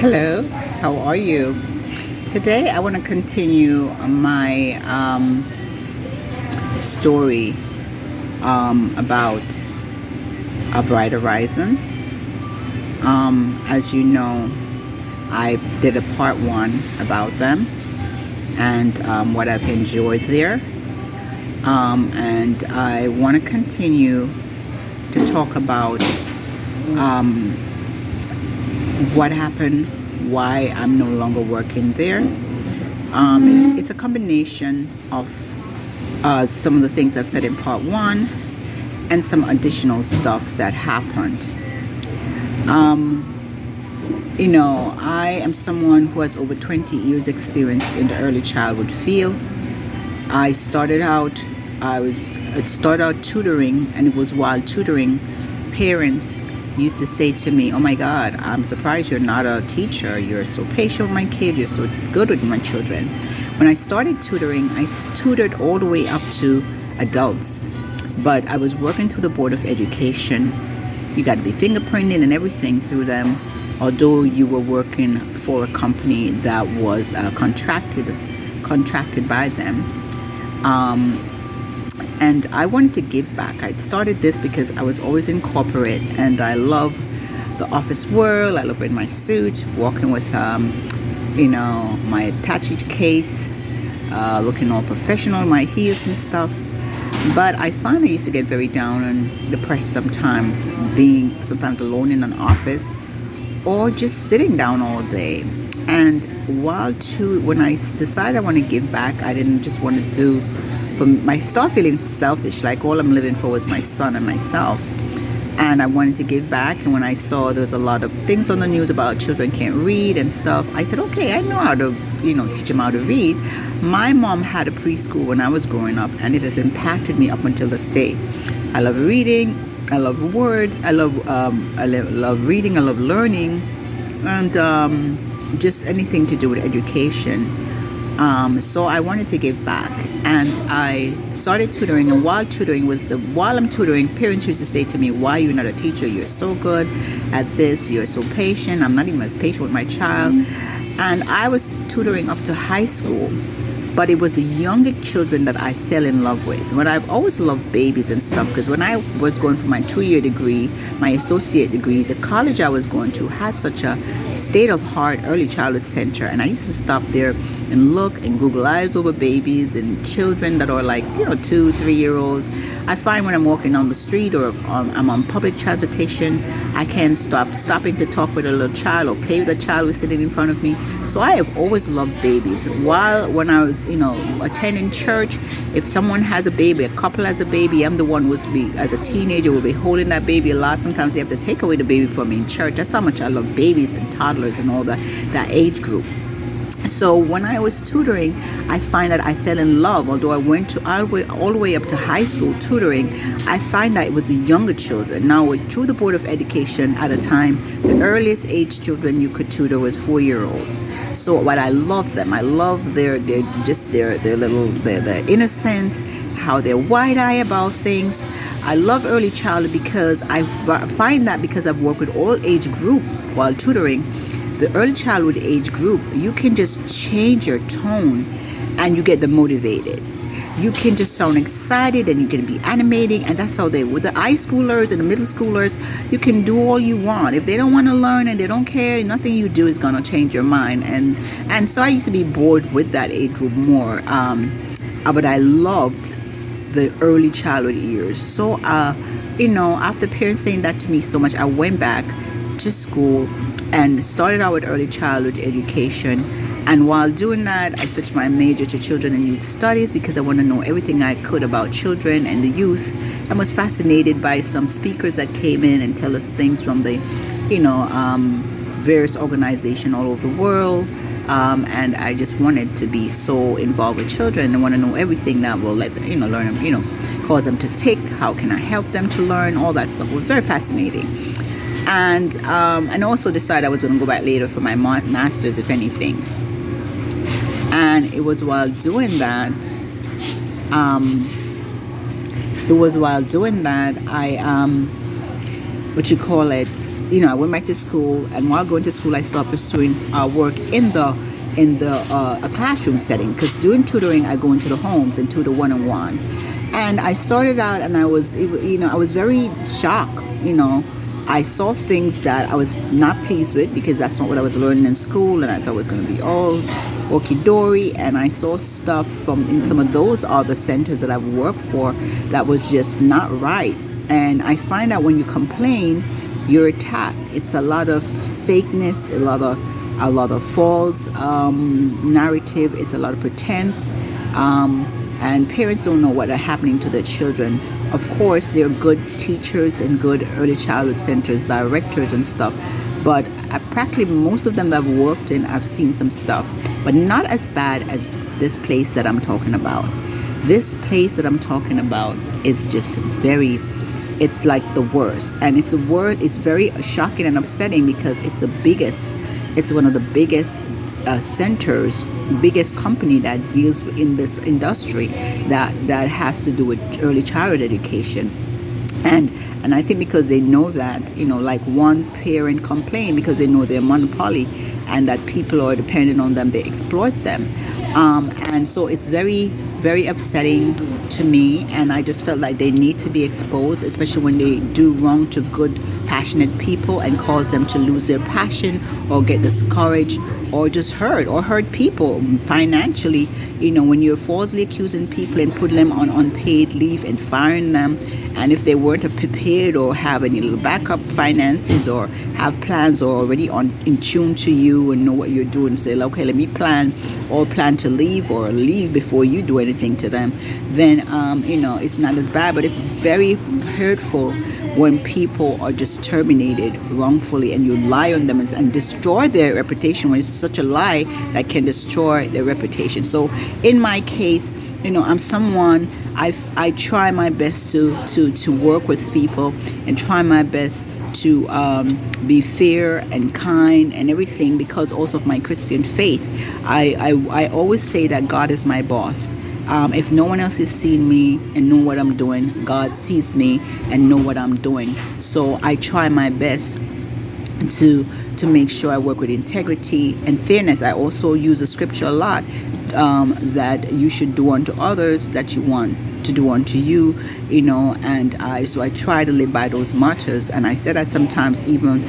Hello, how are you? Today I want to continue my story about our Bright Horizons. As you know, I did a part one about them and what I've enjoyed there. And I want to continue to talk about what happened, why I'm no longer working there. It's a combination of some of the things I've said in part one and some additional stuff that happened. I am someone who has over 20 years experience in the early childhood field. I started out tutoring, and it was while tutoring, parents used to say to me, "Oh my God, I'm surprised you're not a teacher. You're so patient with my kids. You're so good with my children." When I started tutoring, I tutored all the way up to adults, but I was working through the Board of Education. You got to be fingerprinting and everything through them, although you were working for a company that was contracted by them. And I wanted to give back. I started this because I was always in corporate and I love the office world. I love wearing my suit, walking with, my attached case, looking all professional in my heels and stuff. But I found I used to get very down and depressed sometimes, being sometimes alone in an office or just sitting down all day. And when I decided I want to give back, I didn't just want to do I started feeling selfish, like all I'm living for was my son and myself, and I wanted to give back. And when I saw there was a lot of things on the news about children can't read and stuff, I said, okay, I know how to teach them how to read. My mom had a preschool when I was growing up, and it has impacted me up until this day. I love reading, I love word, I love reading, I love learning, and just anything to do with education. So I wanted to give back, and I started tutoring. And while I'm tutoring, parents used to say to me, "Why you're not a teacher? You're so good at this. You're so patient." I'm not even as patient with my child. And I was tutoring up to high school, but it was the younger children that I fell in love with. But I've always loved babies and stuff, because when I was going for my 2-year degree, my associate degree, the college I was going to had such a state-of-the-art early childhood center, and I used to stop there and look and Google eyes over babies and children that are like 2-3-year-olds. I find when I'm walking down the street or if I'm on public transportation, I can't stop stopping to talk with a little child or play with a child who's sitting in front of me. So I have always loved babies. When I was attending church, if someone has a baby, a couple has a baby, I'm the one who as a teenager will be holding that baby a lot. Sometimes they have to take away the baby from me in church. That's how much I love babies and toddlers and all that age group. So when I was tutoring, I find that I fell in love. Although I went all the way up to high school tutoring, I find that it was the younger children. Now, through the Board of Education at the time, the earliest age children you could tutor was 4-year-olds. So, but I loved them. I love their innocence, how they're wide-eyed about things. I love early childhood because I find that because I've worked with all age group while tutoring. The early childhood age group, you can just change your tone and you get them motivated. You can just sound excited and you can be animating, and that's how with the high schoolers and the middle schoolers, you can do all you want. If they don't want to learn and they don't care, nothing you do is going to change your mind. And so I used to be bored with that age group more. But I loved the early childhood years. So, after parents saying that to me so much, I went back to school and started out with early childhood education. And while doing that, I switched my major to children and youth studies because I want to know everything I could about children and the youth. I was fascinated by some speakers that came in and tell us things from the various organizations all over the world. And I just wanted to be so involved with children and want to know everything that will let them, learn them, cause them to tick. How can I help them to learn? All that stuff was very fascinating. And also decided I was going to go back later for my master's, if anything. And it was while doing that, I what you call it, I went back to school, and while going to school, I started pursuing work in the a classroom setting, because doing tutoring, I go into the homes and tutor one-on-one. And I started out, and I was very shocked. I saw things that I was not pleased with, because that's not what I was learning in school, and I thought it was going to be all okie-dory. And I saw stuff from in some of those other centers that I've worked for that was just not right. And I find out when you complain, you're attacked. It's a lot of fakeness, a lot of false narrative. It's a lot of pretense, and parents don't know what are happening to their children. Of course, they're good teachers and good early childhood centers, directors and stuff, but practically most of them that I've worked in, I've seen some stuff, but not as bad as this place that I'm talking about. This place that I'm talking about is just it's like the worst, and it's very shocking and upsetting, because it's one of the biggest centers, biggest company that deals in this industry that has to do with early childhood education. And I think because they know that, like one parent complained because they know they're monopoly, and that people are dependent on them, they exploit them. And so it's very, very upsetting to me, and I just felt like they need to be exposed, especially when they do wrong to good, passionate people and cause them to lose their passion or get discouraged or just hurt people financially. When you're falsely accusing people and putting them on unpaid leave and firing them, and if they weren't prepared or have any little backup finances or have plans or already in tune to you and know what you're doing, say, okay, let me plan to leave or leave before you do anything to them, then it's not as bad. But it's very hurtful when people are just terminated wrongfully, and you lie on them and destroy their reputation, when it's such a lie that can destroy their reputation. So in my case, I'm someone, I try my best to work with people and try my best to be fair and kind and everything, because also of my Christian faith. I always say that God is my boss. If no one else is seeing me and know what I'm doing, God sees me and know what I'm doing. So I try my best to make sure I work with integrity and fairness. I also use the scripture a lot, that you should do unto others that you want to do unto you, and so I try to live by those mottos. And I say that sometimes even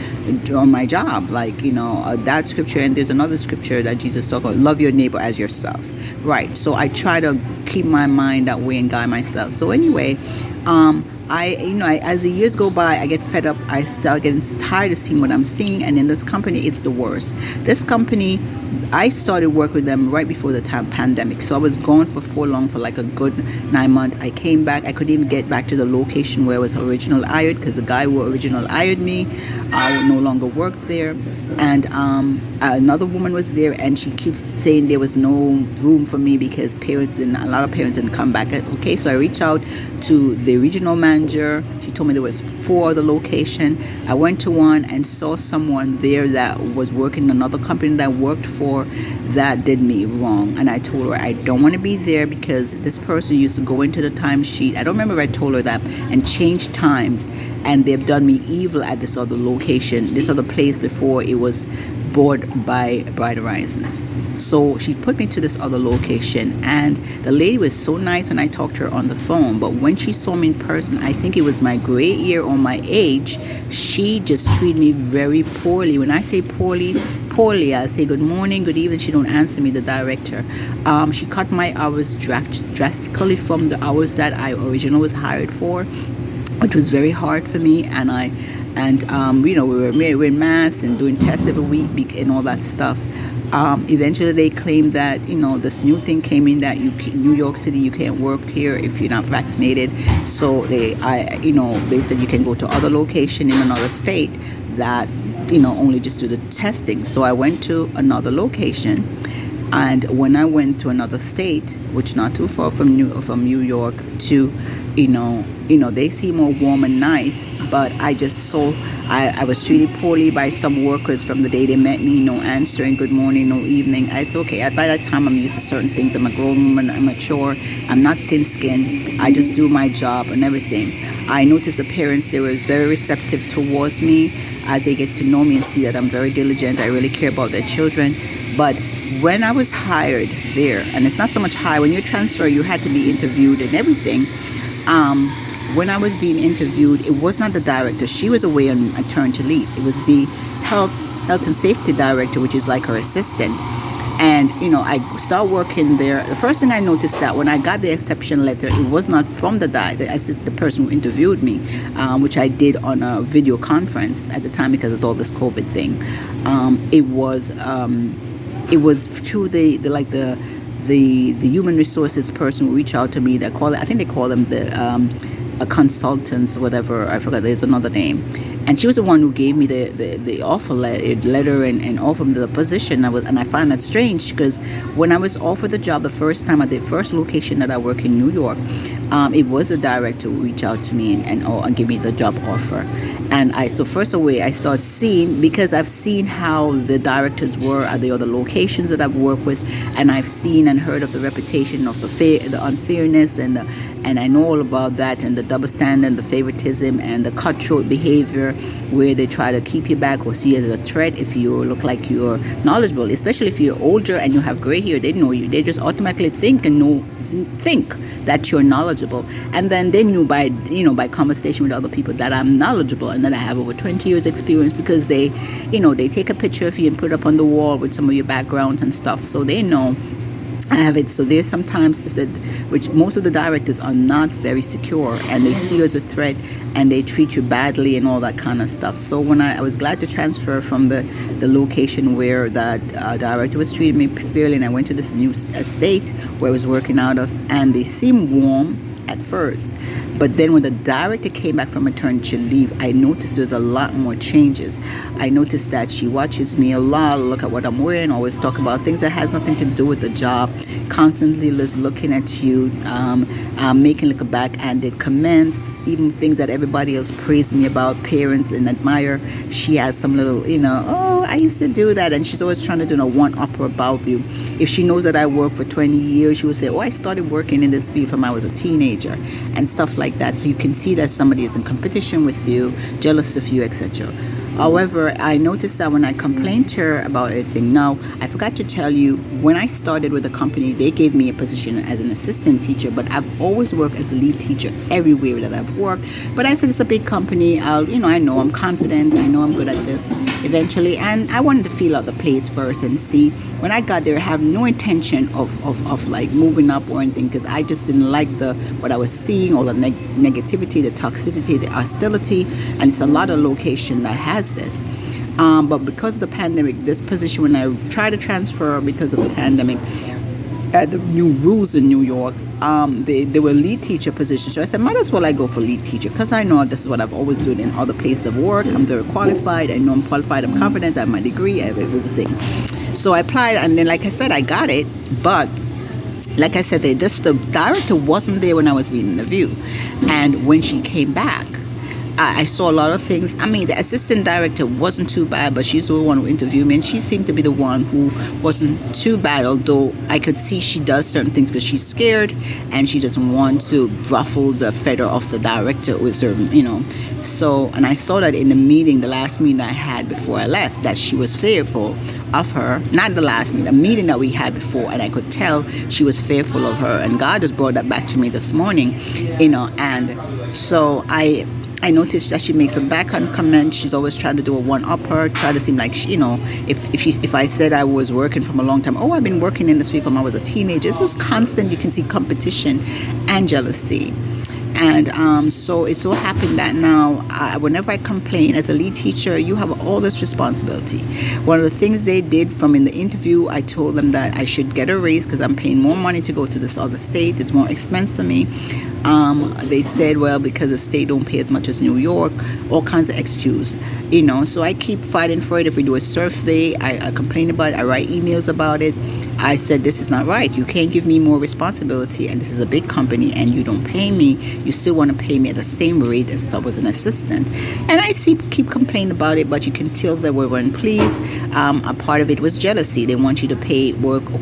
on my job, like, that scripture, and there's another scripture that Jesus talked about, love your neighbor as yourself, right? So I try to keep my mind that way and guide myself. So anyway, as the years go by, I get fed up. I start getting tired of seeing what I'm seeing, and in this company, it's the worst. This company, I started work with them right before the pandemic, so I was gone for like a good 9 months. I came back. I couldn't even get back to the location where I was originally hired, because the guy who originally hired me no longer worked there, and another woman was there, and she keeps saying there was no room for me because a lot of parents didn't come back. Okay, so I reached out to the regional manager. She told me there was 4 other locations. I went to one and saw someone there that was working in another company that I worked for that did me wrong, and I told her I don't want to be there, because this person used to go into the timesheet, I don't remember if I told her that, and change times, and they've done me evil at this other location, this other place, before it was bought by Horizons. So she put me to this other location, and the lady was so nice when I talked to her on the phone, but when she saw me in person, I think it was my gray hair or my age, she just treated me very poorly. When I say poorly, I say good morning, good evening, she don't answer me, the director. She cut my hours drastically from the hours that I originally was hired for, which was very hard for me. We were wearing masks and doing tests every week and all that stuff. Eventually they claimed that, this new thing came in that New York City, you can't work here if you're not vaccinated. So they said you can go to other location in another state that, only just do the testing. So I went to another location, and when I went to another state, which not too far from New York, to they seem more warm and nice, but I was treated poorly by some workers from the day they met me. No answering, good morning, no evening. It's okay. By that time, I'm used to certain things. I'm a grown woman. I'm mature. I'm not thin-skinned. I just do my job and everything. I noticed the parents, they were very receptive towards me as they get to know me and see that I'm very diligent. I really care about their children. But when I was hired there, and it's not so much hire, when you transfer, you had to be interviewed and everything. When I was being interviewed, it was not the director. She was away on maternity leave. It was the health and safety director, which is like her assistant. And I started working there. The first thing I noticed that when I got the exception letter, it was not from the person who interviewed me, which I did on a video conference at the time because it's all this COVID thing. It was through the human resources person who reached out to me. I think they call them the consultants or whatever. I forgot. There's another name. And she was the one who gave me the offer letter and offered me the position. And I found that strange because when I was offered the job the first time at the first location that I work in New York, it was the director who reached out to me and gave me the job offer. And so first away, I started seeing, because I've seen how the directors were at the other locations that I've worked with, and I've seen and heard of the reputation of the unfairness, and I know all about that, and the double standard, and the favoritism, and the cutthroat behavior, where they try to keep you back or see you as a threat if you look like you're knowledgeable, especially if you're older and you have gray hair. They know you. They just automatically think that you're knowledgeable, and then they knew by conversation with other people that I'm knowledgeable and that I have over 20 years experience, because they take a picture of you and put it up on the wall with some of your backgrounds and stuff, so they know I have it. So there's sometimes which most of the directors are not very secure, and they see you as a threat, and they treat you badly and all that kind of stuff. So when I was glad to transfer from the location where that director was treating me fairly, and I went to this new estate where I was working out of, and they seemed warm at first, but then when the director came back from maternity leave, I noticed there's a lot more changes. I noticed that she watches me a lot, look at what I'm wearing, always talk about things that has nothing to do with the job, constantly just looking at you, making like a backhanded comments, even things that everybody else praised me about, parents and admire. She has some little, oh, I used to do that, and she's always trying to do a one-upper about you. If she knows that I worked for 20 years, she will say, oh, I started working in this field from I was a teenager, and stuff like that. So you can see that somebody is in competition with you, jealous of you, etc. However, I noticed that when I complained to her about everything. Now, I forgot to tell you, when I started with the company, they gave me a position as an assistant teacher, but I've always worked as a lead teacher everywhere that I've worked. But I said, it's a big company. I know I'm confident. I know I'm good at this eventually. And I wanted to feel out the place first and see. When I got there, I have no intention of like moving up or anything, because I just didn't like what I was seeing, all the negativity, the toxicity, the hostility, and it's a lot of location that has this. But because of the pandemic, this position, when I tried to transfer because of the pandemic, the new rules in New York, they were lead teacher positions. So I said, might as well I go for lead teacher, because I know this is what I've always done in other places of work. I'm very qualified. I know I'm qualified. I'm confident. I have my degree. I have everything. So I applied, and then, like I said, I got it. But like I said, the director wasn't there when I was being interviewed. And when she came back, I saw a lot of things. I mean, the assistant director wasn't too bad, but she's the one who interviewed me, and she seemed to be the one who wasn't too bad, although I could see she does certain things because she's scared and she doesn't want to ruffle the feather of the director with her, So, and I saw that in the last meeting I had before I left, that she was fearful of her. Not the last meeting, a meeting that we had before, and I could tell she was fearful of her. And God just brought that back to me this morning, and so I noticed that she makes a backhand comment. She's always trying to do a one-upper, try to seem like if I said I was working from a long time, oh, I've been working in this field from I was a teenager. It's just constant. You can see competition and jealousy. And so it so happened that now, whenever I complain as a lead teacher, you have all this responsibility. One of the things they did from in the interview, I told them that I should get a raise because I'm paying more money to go to this other state. It's more expense to me. They said, well, because the state don't pay as much as New York, all kinds of excuse, so I keep fighting for it. If we do a survey, I complain about it, I write emails about it. I said, this is not right. You can't give me more responsibility, and this is a big company, and you don't pay me. You still want to pay me at the same rate as if I was an assistant. And I keep complaining about it, but you can tell they were unpleased. A part of it was jealousy. They want you to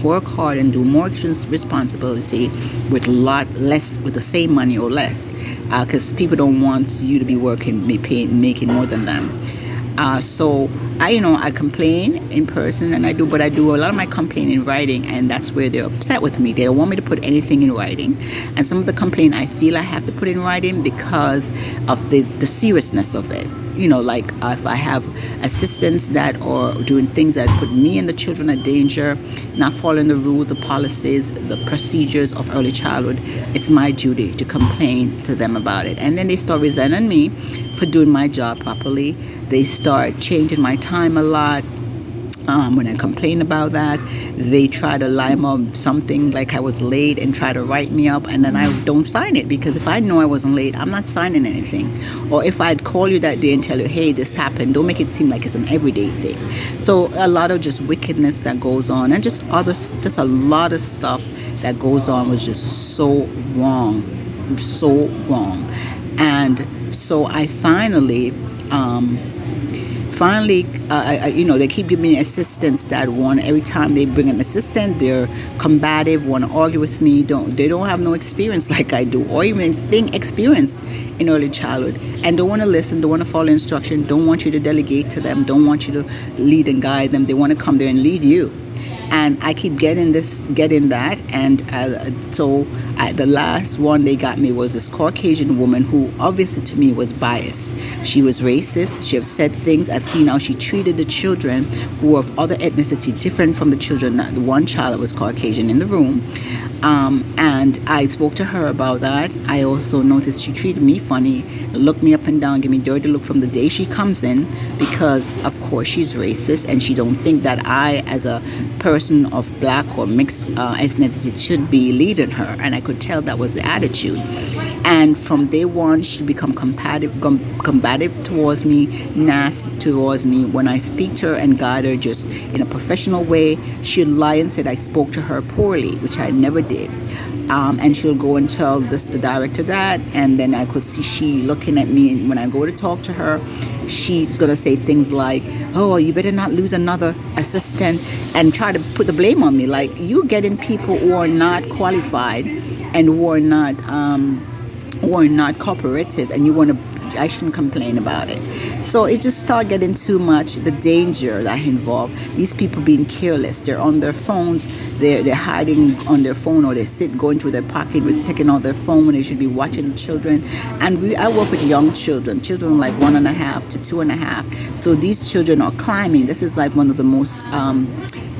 work hard and do more responsibility with a lot less, with the same money or less, because people don't want you to be working, making more than them. So I complain in person, and I do a lot of my complaining in writing, and that's where they're upset with me. They don't want me to put anything in writing, and some of the complaint I feel I have to put in writing because of the seriousness of it. Like if I have assistants that are doing things that put me and the children at danger, not following the rules, the policies, the procedures of early childhood, it's my duty to complain to them about it. And then they start resenting me for doing my job properly. They start changing my time a lot. When I complain about that, they try to line up something like I was late and try to write me up, and then I don't sign it, because if I know I wasn't late, I'm not signing anything. Or if I'd call you that day and tell you, hey, this happened, don't make it seem like it's an everyday thing. So a lot of just wickedness that goes on, and just a lot of stuff that goes on was just so wrong. And so I finally, they keep giving me assistants that every time they bring an assistant, they're combative, want to argue with me. They don't have no experience like I do, or even experience in early childhood, and don't want to listen, don't want to follow instruction, don't want you to delegate to them, don't want you to lead and guide them. They want to come there and lead you. And I keep getting that, and so the last one they got me was this Caucasian woman who obviously to me was biased. She was racist. She have said things. I've seen how she treated the children who were of other ethnicity, different from the children. The one child that was Caucasian in the room. And I spoke to her about that. I also noticed she treated me funny, looked me up and down, give me dirty look from the day she comes in, because of course she's racist and she don't think that I, as a person of black or mixed ethnicity, should be leading her. And I could tell that was the attitude. And from day one, she become combative towards me, nasty towards me. When I speak to her and guide her just in a professional way, she'll lie and say I spoke to her poorly, which I never did. And she'll go and tell the director that, and then I could see she looking at me, and when I go to talk to her, she's gonna say things like, oh, you better not lose another assistant, and try to put the blame on me, like you getting people who are not qualified and who are not cooperative, and I shouldn't complain about it. So it just started getting too much, the danger that involved these people being careless. They're on their phones, they're hiding on their phone, or they going to their pocket with taking out their phone when they should be watching the children. And I work with young children like 1.5 to 2.5. So these children are climbing. This is like one of the most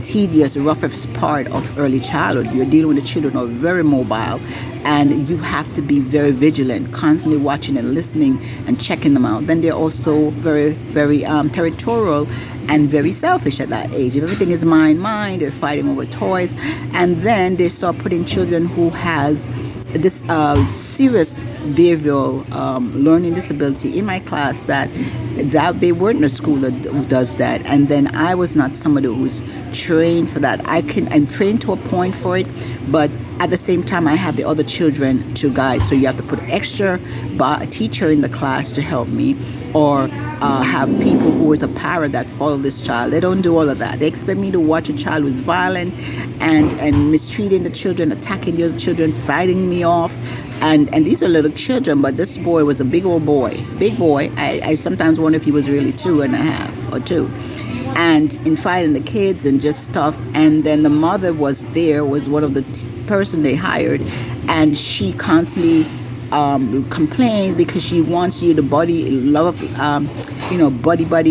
tedious, roughest part of early childhood. You're dealing with the children who are very mobile, and you have to be very vigilant, constantly watching and listening and checking them out. Then they're also very, very territorial and very selfish at that age. If everything is mine, they're fighting over toys. And then they start putting children who has this serious behavioral learning disability in my class that they weren't in a school that does that. And then I was not somebody who's trained for that. I'm trained to a point for it, but at the same time I have the other children to guide. So you have to put extra teacher in the class to help me, or have people who is a parent that follow this child. They don't do all of that. They expect me to watch a child who's violent and mistreating the children, attacking the other children, fighting me off. And these are little children, but this boy was a big boy. I sometimes wonder if he was really 2.5 or 2. And in fighting the kids and just stuff. And then the mother was one of the person they hired, and she constantly complained because she wants you to buddy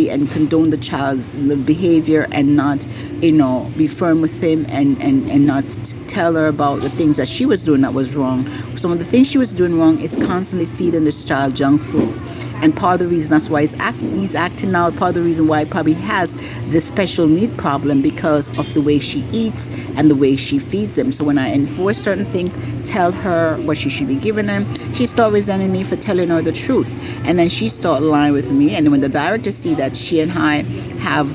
and condone the child's behavior, and not be firm with him, and not tell her about the things that she was doing that was wrong. Some of the things she was doing wrong is constantly feeding this child junk food. And part of the reason that's why he's acting out, part of the reason why he probably has this special need problem, because of the way she eats and the way she feeds him. So when I enforce certain things, tell her what she should be giving him, she started resenting me for telling her the truth. And then she started lying with me. And when the director see that she and I have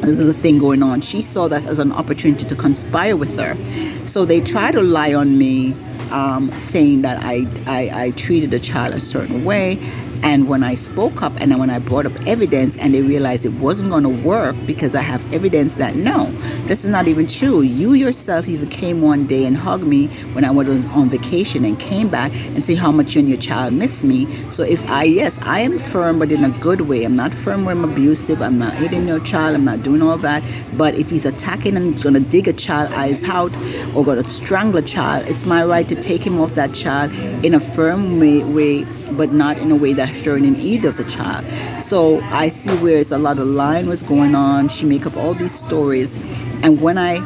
this is a thing going on, she saw that as an opportunity to conspire with her. So they try to lie on me, saying that I treated the child a certain way. And when I spoke up and when I brought up evidence and they realized it wasn't going to work because I have evidence that no, this is not even true. You yourself even came one day and hugged me when I was on vacation and came back and say how much you and your child miss me. So yes, I am firm, but in a good way. I'm not firm when I'm abusive. I'm not hitting your child. I'm not doing all that. But if he's attacking and he's going to dig a child eyes out or going to strangle a child, it's my right to take him off that child in a firm way, but not in a way that's showing in either of the child. So I see where it's a lot of lying was going on. She make up all these stories, and when I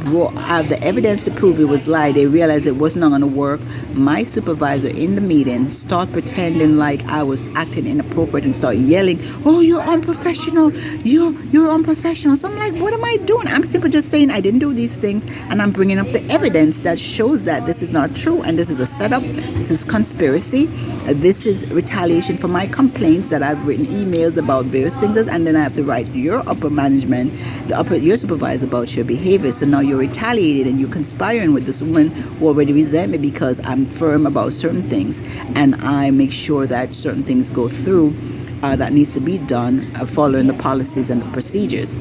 have the evidence to prove it was lie, they realized it was not going to work. My supervisor in the meeting start pretending like I was acting inappropriate and start yelling, "Oh, you're unprofessional! You're unprofessional!" So I'm like, what am I doing? I'm simply just saying I didn't do these things, and I'm bringing up the evidence that shows that this is not true, and this is a setup. This is conspiracy. This is retaliation for my complaints that I've written emails about various things, and then I have to write your upper management, your supervisor about your behavior. So now you're retaliated and you're conspiring with this woman who already resent me because I'm firm about certain things and I make sure that certain things go through that needs to be done, following the policies and the procedures.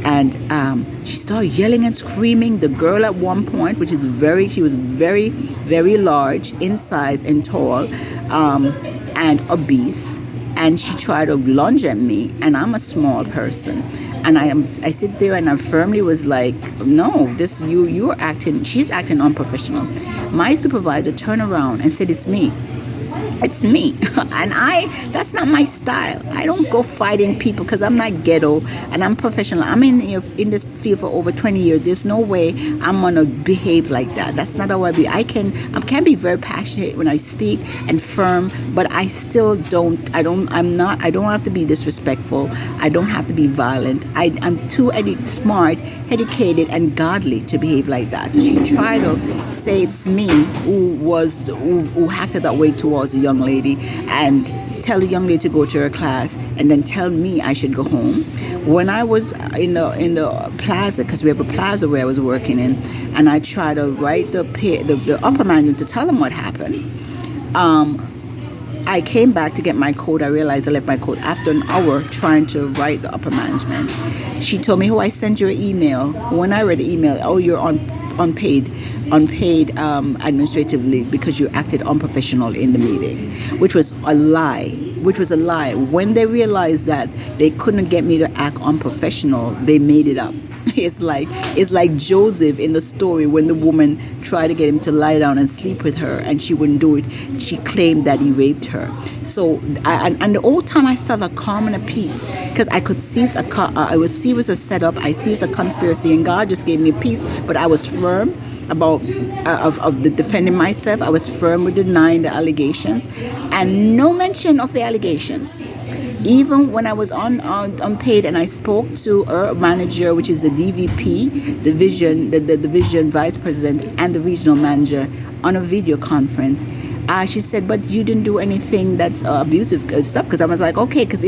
And she started yelling and screaming. The girl at one point, she was very, very large in size and tall, and obese, and she tried to lunge at me, and I'm a small person. And I sit there and I firmly was like, no, she's acting unprofessional. My supervisor turned around and said, it's me. And that's not my style. I don't go fighting people because I'm not ghetto and I'm professional. I'm in this field for over 20 years. There's no way I'm gonna behave like that. That's not how I be. I can be very passionate when I speak and firm, but I still don't have to be disrespectful. I don't have to be violent. I'm too smart, educated, and godly to behave like that. So she tried to say it's me who acted that way towards a young lady and tell the young lady to go to her class and then tell me I should go home. When I was in the plaza, because we have a plaza where I was working in, and I tried to write the upper management to tell them what happened, I came back to get my code. I realized I left my code after an hour trying to write the upper management. She told me, I sent you an email. When I read the email, you're unpaid administratively because you acted unprofessional in the meeting, which was a lie. When they realized that they couldn't get me to act unprofessional, they made it up. It's like Joseph in the story when the woman tried to get him to lie down and sleep with her and she wouldn't do it. She claimed that he raped her. So and the whole time I felt a calm and a peace because I could see it was a setup. I see it's a conspiracy, and God just gave me peace. But I was firm about of the defending myself. I was firm with denying the allegations, and no mention of the allegations. Even when I was unpaid and I spoke to our manager, which is the DVP, the division vice president, and the regional manager on a video conference, she said, but you didn't do anything that's abusive stuff. Because I was like, okay, because